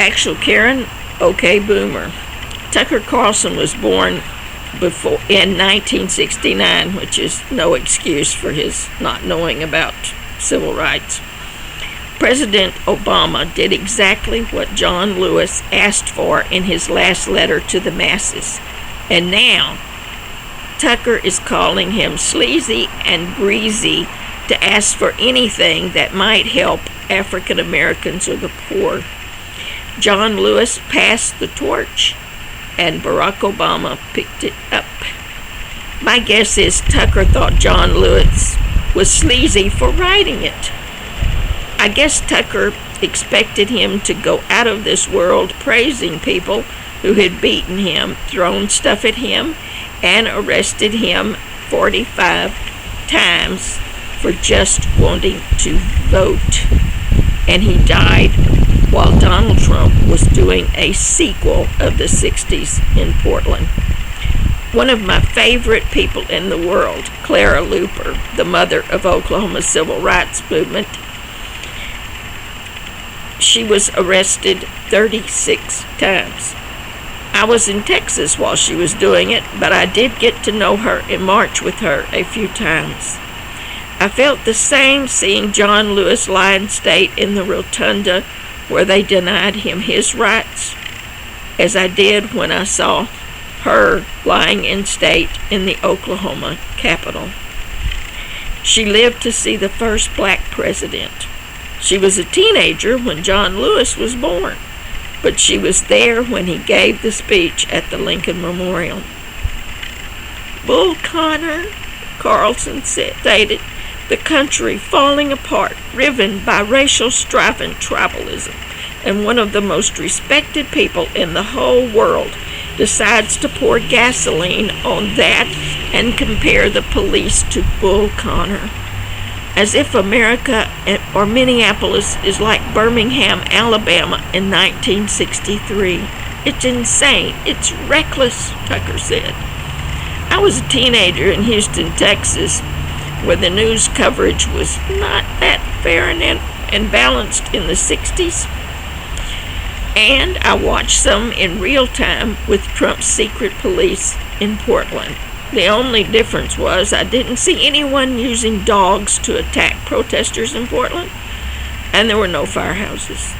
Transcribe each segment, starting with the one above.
Actual Karen, okay, boomer. Tucker Carlson was born in 1969, which is no excuse for his not knowing about civil rights. President Obama did exactly what John Lewis asked for in his last letter to the masses. And now, Tucker is calling him sleazy and greasy to ask for anything that might help African Americans or the poor. John Lewis passed the torch, and Barack Obama picked it up. My guess is Tucker thought John Lewis was sleazy for writing it. I guess Tucker expected him to go out of this world praising people who had beaten him, thrown stuff at him, and arrested him 45 times for just wanting to vote. And he died while Donald Trump was doing a sequel of the 60s in Portland. One of my favorite people in the world, Clara Luper, the mother of Oklahoma's civil rights movement, she was arrested 36 times. I was in Texas while she was doing it, but I did get to know her and march with her a few times. I felt the same seeing John Lewis lie in state in the rotunda where they denied him his rights as I did when I saw her lying in state in the Oklahoma Capitol. She lived to see the first black president. She was a teenager when John Lewis was born, but she was there when he gave the speech at the Lincoln Memorial. Bull Connor, Carlson stated, the country falling apart, riven by racial strife and tribalism, and one of the most respected people in the whole world decides to pour gasoline on that and compare the police to Bull Connor. As if America or Minneapolis is like Birmingham, Alabama in 1963. It's insane. It's reckless, Tucker said. I was a teenager in Houston, Texas, where the news coverage was not that fair and balanced in the 60s. And I watched some in real time with Trump's secret police in Portland. The only difference was I didn't see anyone using dogs to attack protesters in Portland, and there were no firehouses.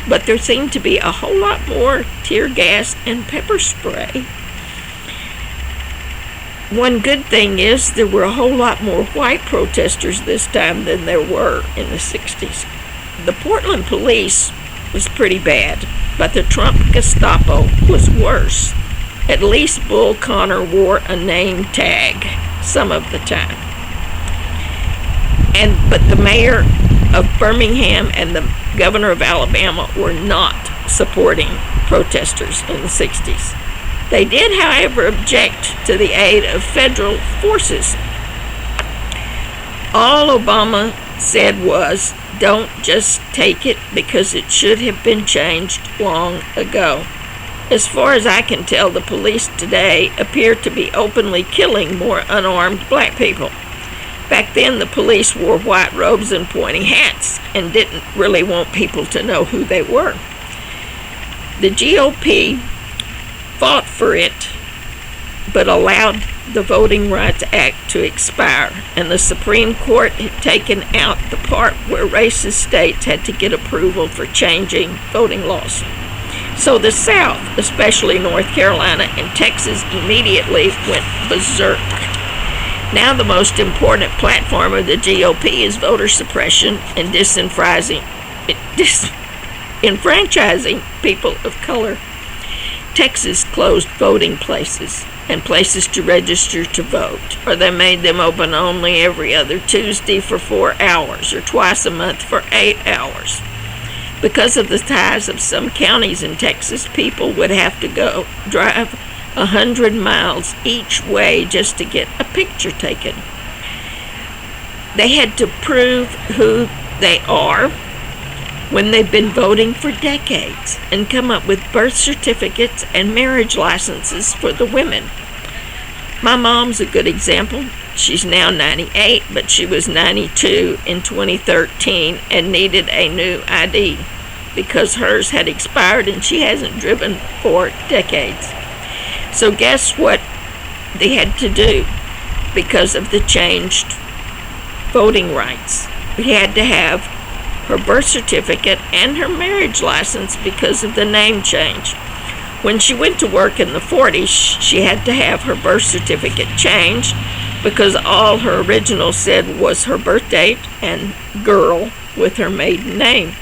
But there seemed to be a whole lot more tear gas and pepper spray. One good thing is there were a whole lot more white protesters this time than there were in the 60s. The Portland police was pretty bad, but the Trump Gestapo was worse. At least Bull Connor wore a name tag some of the time. But the mayor of Birmingham and the governor of Alabama were not supporting protesters in the 60s. They did, however, object to the aid of federal forces. All Obama said was, don't just take it because it should have been changed long ago. As far as I can tell, the police today appear to be openly killing more unarmed black people. Back then, the police wore white robes and pointy hats and didn't really want people to know who they were. The GOP fought for it, but allowed the Voting Rights Act to expire, and the Supreme Court had taken out the part where racist states had to get approval for changing voting laws. So the South, especially North Carolina and Texas, immediately went berserk. Now the most important platform of the GOP is voter suppression and disenfranchising people of color. Texas closed voting places and places to register to vote, or they made them open only every other Tuesday for 4 hours or twice a month for 8 hours. Because of the size of some counties in Texas, people would have to drive 100 miles each way just to get a picture taken. They had to prove who they are when they've been voting for decades and come up with birth certificates and marriage licenses for the women. My mom's a good example. She's now 98, but she was 92 in 2013 and needed a new ID. because hers had expired and she hasn't driven for decades. So guess what they had to do because of the changed voting rights? We had to have her birth certificate and her marriage license because of the name change. When she went to work in the 40s, she had to have her birth certificate changed because all her original said was her birth date and girl with her maiden name.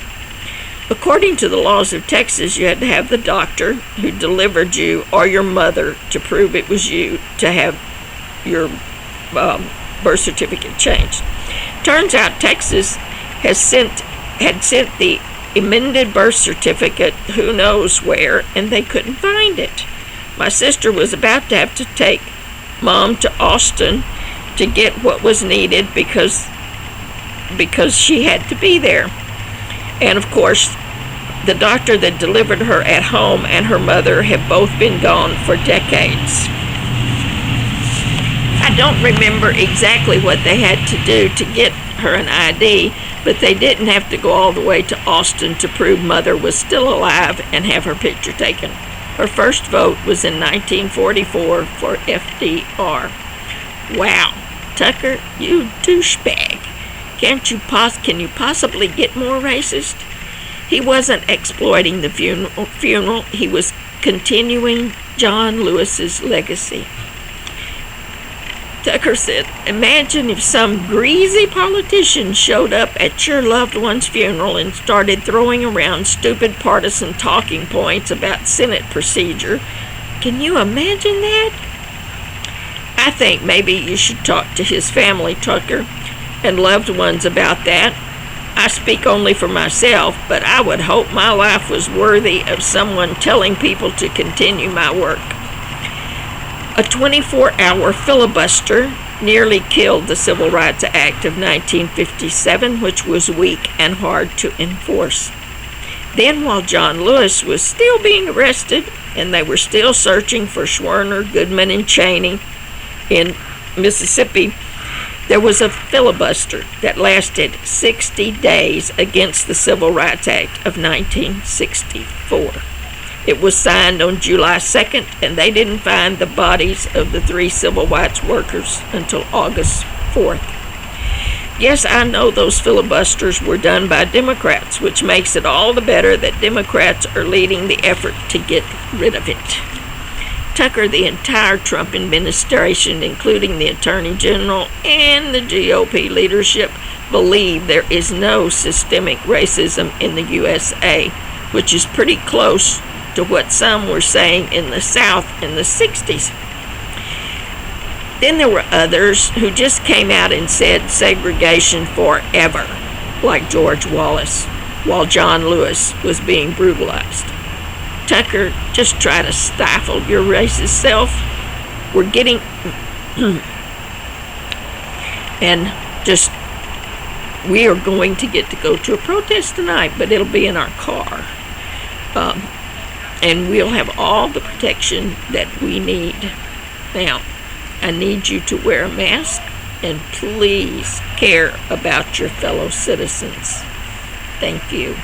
According to the laws of Texas, you had to have the doctor who delivered you or your mother to prove it was you to have your birth certificate changed. Turns out Texas had sent the amended birth certificate who knows where, and they couldn't find it. My sister was about to have to take Mom to Austin to get what was needed because she had to be there. And of course, the doctor that delivered her at home and her mother have both been gone for decades. I don't remember exactly what they had to do to get her an ID, but they didn't have to go all the way to Austin to prove Mother was still alive and have her picture taken. Her first vote was in 1944 for FDR. Wow, Tucker, you douchebag. Can you possibly get more racist? He wasn't exploiting the funeral. He was continuing John Lewis's legacy. Tucker said, imagine if some greasy politician showed up at your loved one's funeral and started throwing around stupid partisan talking points about Senate procedure. Can you imagine that? I think maybe you should talk to his family, Tucker, and loved ones about that. I speak only for myself, but I would hope my life was worthy of someone telling people to continue my work. A 24-hour filibuster nearly killed the Civil Rights Act of 1957, which was weak and hard to enforce. Then, while John Lewis was still being arrested and they were still searching for Schwerner, Goodman, and Cheney in Mississippi, there was a filibuster that lasted 60 days against the Civil Rights Act of 1964. It was signed on July 2nd, and they didn't find the bodies of the 3 civil rights workers until August 4th. Yes, I know those filibusters were done by Democrats, which makes it all the better that Democrats are leading the effort to get rid of it. Tucker, the entire Trump administration, including the Attorney General and the GOP leadership, believe there is no systemic racism in the USA, which is pretty close to what some were saying in the South in the 60s. Then there were others who just came out and said segregation forever, like George Wallace, while John Lewis was being brutalized. Tucker, just try to stifle your racist self. We are going to get to go to a protest tonight, but it'll be in our car. And we'll have all the protection that we need. Now, I need you to wear a mask and please care about your fellow citizens. Thank you.